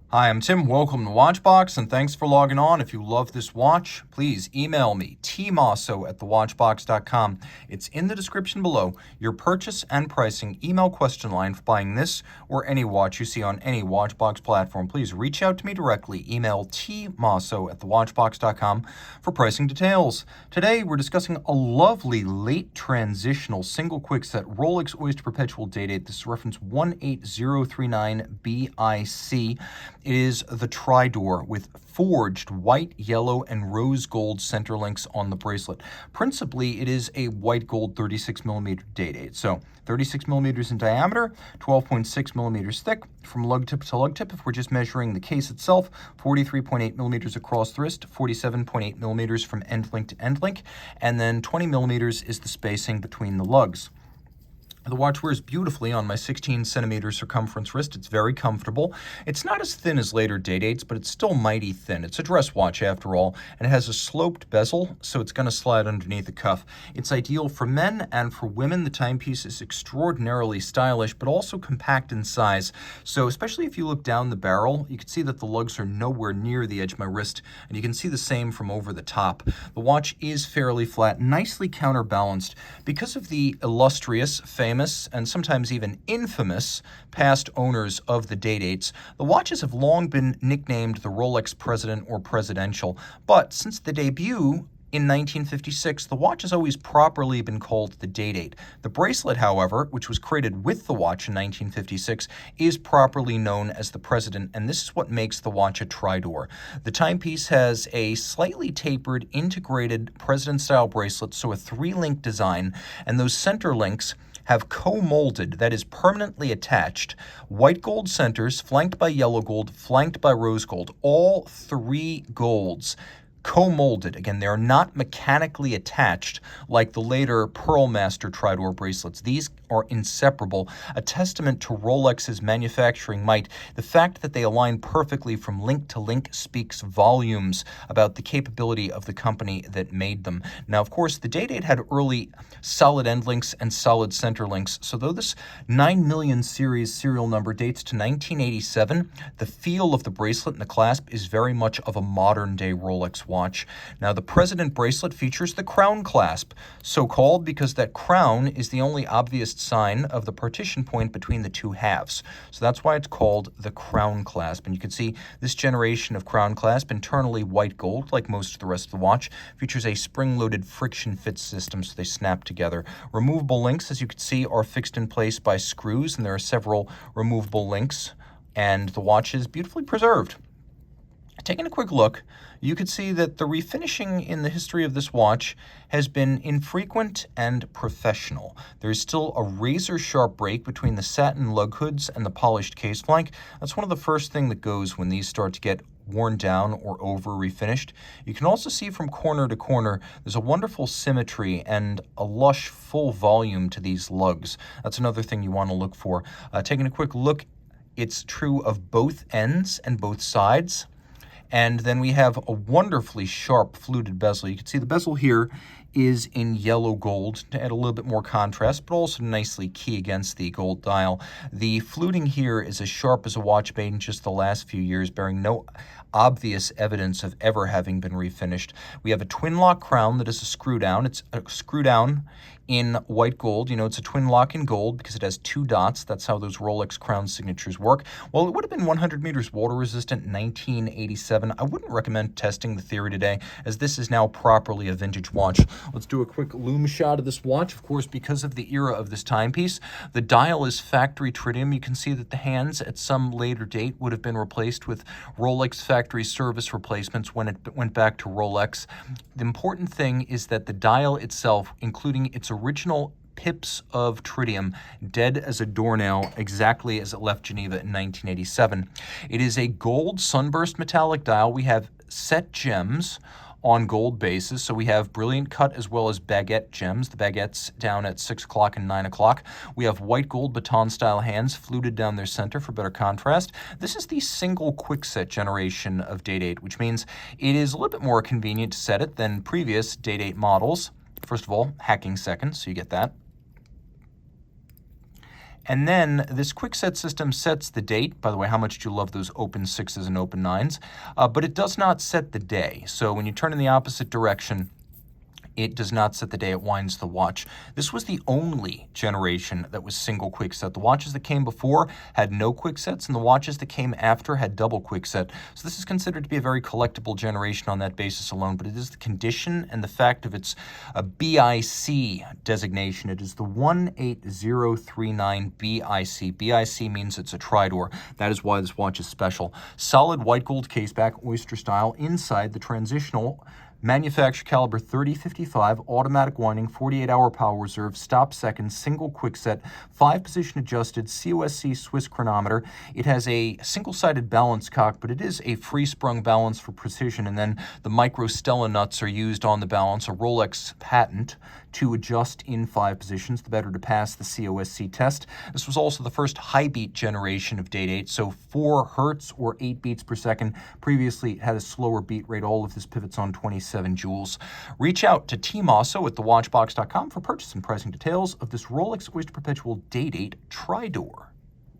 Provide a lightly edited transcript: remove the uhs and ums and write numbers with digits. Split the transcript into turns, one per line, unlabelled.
Hi, I'm Tim. Welcome to Watchbox, and thanks for logging on. If you love this watch, please email me, tmosso@thewatchbox.com. It's in the description below. Your purchase and pricing email question line for buying this or any watch you see on any Watchbox platform. Please reach out to me directly. Email tmosso@thewatchbox.com for pricing details. Today, we're discussing a lovely late transitional single quickset Rolex Oyster Perpetual Day-Date. This is reference 18039BIC. It is the Tridor with forged white, yellow, and rose gold center links on the bracelet. Principally, it is a white gold 36mm day-date. So 36 millimeters in diameter, 12.6 millimeters thick from lug tip to lug tip. If we're just measuring the case itself, 43.8 millimeters across the wrist, 47.8 millimeters from end link to end link, and then 20 millimeters is the spacing between the lugs. The watch wears beautifully on my 16-centimeter circumference wrist. It's very comfortable. It's not as thin as later day-dates, but it's still mighty thin. It's a dress watch after all, and it has a sloped bezel, so it's going to slide underneath the cuff. It's ideal for men and for women. The timepiece is extraordinarily stylish, but also compact in size. So especially if you look down the barrel, you can see that the lugs are nowhere near the edge of my wrist, and you can see the same from over the top. The watch is fairly flat, nicely counterbalanced. Because of the illustrious, famous, and sometimes even infamous past owners of the day-dates, the watches have long been nicknamed the Rolex President or Presidential. But since the debut in 1956, the watch has always properly been called the day-date. The bracelet, however, which was created with the watch in 1956, is properly known as the President, and this is what makes the watch a Tridor. The timepiece has a slightly tapered, integrated President-style bracelet, so a three-link design, and those center links have co-molded, that is permanently attached, white gold centers flanked by yellow gold, flanked by rose gold, all three golds co-molded. Again, they are not mechanically attached like the later Pearl Master Tridor bracelets. These are inseparable, a testament to Rolex's manufacturing might. The fact that they align perfectly from link to link speaks volumes about the capability of the company that made them. Now, of course, the Day-Date had early solid end links and solid center links, so though this 9 million series serial number dates to 1987, the feel of the bracelet and the clasp is very much of a modern-day Rolex watch. Now, the President bracelet features the crown clasp, so called because that crown is the only obvious sign of the partition point between the two halves. So that's why it's called the crown clasp. And you can see this generation of crown clasp, internally white gold, like most of the rest of the watch, features a spring-loaded friction fit system, so they snap together. Removable links, as you can see, are fixed in place by screws, and there are several removable links, and the watch is beautifully preserved. Taking a quick look, you could see that the refinishing in the history of this watch has been infrequent and professional. There's still a razor-sharp break between the satin lug hoods and the polished case flank. That's one of the first things that goes when these start to get worn down or over refinished. You can also see from corner to corner, there's a wonderful symmetry and a lush full volume to these lugs. That's another thing you want to look for. Taking a quick look, it's true of both ends and both sides. And then we have a wonderfully sharp fluted bezel. You can see the bezel here is in yellow gold to add a little bit more contrast, but also nicely key against the gold dial. The fluting here is as sharp as a watch made in just the last few years, bearing no obvious evidence of ever having been refinished. We have a twin lock crown that is a screw down. It's a screw down in white gold. You know, it's a twin lock in gold because it has two dots. That's how those Rolex crown signatures work. Well, it would have been 100 meters water resistant in 1987. I wouldn't recommend testing the theory today, as this is now properly a vintage watch. Let's do a quick loom shot of this watch. Of course, because of the era of this timepiece, the dial is factory tritium. You can see that the hands at some later date would have been replaced with Rolex factory service replacements when it went back to Rolex. The important thing is that the dial itself, including its original pips of tritium, dead as a doornail, exactly as it left Geneva in 1987. It is a gold sunburst metallic dial. We have set gems on gold bases. So we have brilliant cut as well as baguette gems. The baguettes down at 6 o'clock and 9 o'clock. We have white gold baton style hands fluted down their center for better contrast. This is the single quickset generation of Day-Date, which means it is a little bit more convenient to set it than previous Day-Date models. First of all, hacking seconds, so you get that. And then this quick set system sets the date. By the way, how much do you love those open 6s and open 9s? But it does not set the day. So when you turn in the opposite direction, it does not set the day, it winds the watch. This was the only generation that was single quick set. The watches that came before had no quick sets, and the watches that came after had double quick set. So this is considered to be a very collectible generation on that basis alone, but it is the condition and the fact of its BIC designation. It is the 18039BIC. BIC means it's a Tridor. That is why this watch is special. Solid white gold caseback, oyster style. Inside, the transitional manufacturer caliber 3055, automatic winding, 48-hour power reserve, stop seconds, single quick set, 5-position adjusted, COSC Swiss chronometer. It has a single-sided balance cock, but it is a free-sprung balance for precision, and then the micro Stella nuts are used on the balance, a Rolex patent, to adjust in 5 positions, the better to pass the COSC test. This was also the first high-beat generation of Day-Date, so 4 hertz or 8 beats per second. Previously, it had a slower beat rate. All of this pivots on 27 joules. Reach out to Team Mosso at thewatchbox.com for purchase and pricing details of this Rolex Oyster Perpetual Day-Date Tridor.